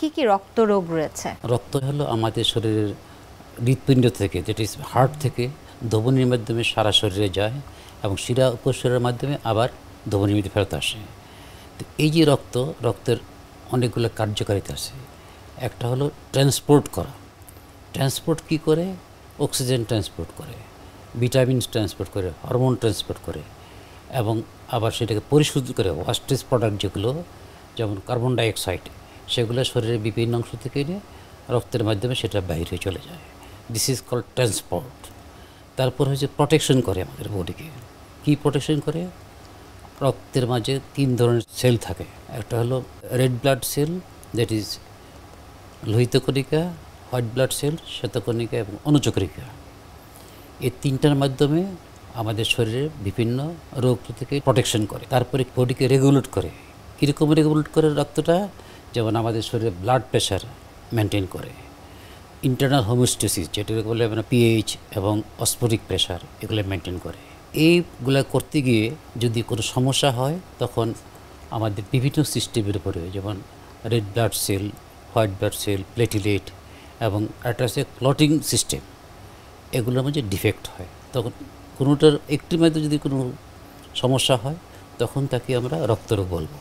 কি কি রক্তরোগ রয়েছে? রক্ত হলো আমাদের শরীরের হৃৎপিণ্ড থেকে, যেটা ইজ হার্ট থেকে ধমনির মাধ্যমে সারা শরীরে যায় এবং শিরা উপশিরার মাধ্যমে আবার ধমনির মধ্যে ফেরত আসে। তো এই যে রক্তের অনেকগুলো কার্যকারিতা আছে। একটা হলো ট্রান্সপোর্ট করা। ট্রান্সপোর্ট কী করে? অক্সিজেন ট্রান্সপোর্ট করে, ভিটামিনস ট্রান্সপোর্ট করে, হরমোন ট্রান্সপোর্ট করে এবং আবার সেটাকে পরিশোধ করে ওয়াস্টেজ প্রোডাক্ট যেগুলো, যেমন কার্বন ডাইঅক্সাইড, সেগুলো শরীরের বিভিন্ন অংশ থেকে নিয়ে রক্তের মাধ্যমে সেটা বাইরে চলে যায়। This is called transport. তারপর হচ্ছে প্রোটেকশন করে আমাদের বডিকে। কী প্রোটেকশন করে? রক্তের মাঝে 3 ধরনের সেল থাকে। একটা হলো red blood cell, that is লোহিত কণিকা, হোয়াইট ব্লাড সেল শ্বেতকণিকা এবং অনুচক্রিকা। এই 3টার মাধ্যমে আমাদের শরীরে বিভিন্ন রোগ থেকে প্রোটেকশন করে। তারপরে বডিকে রেগুলেট করে। কীরকম রেগুলেট করে রক্তটা? যেমন আমাদের শরীরে ব্লাড প্রেশার মেনটেন করে, ইন্টারনাল হোমিওস্টেসিস যেটাকে বলে মানে পিএইচ এবং অস্মোটিক প্রেশার, এগুলো মেনটেন করে। এইগুলো করতে গিয়ে যদি কোনো সমস্যা হয় তখন আমাদের বিভিন্ন সিস্টেমের উপরে, যেমন red blood sell, white blood sell, platelet এবং একটা আছে ক্লটিং সিস্টেম, এগুলোর মধ্যে ডিফেক্ট হয়। তখন কোনোটার একটির মধ্যে যদি কোনো সমস্যা হয় তখন তাকে আমরা রক্তরোগ বলবো।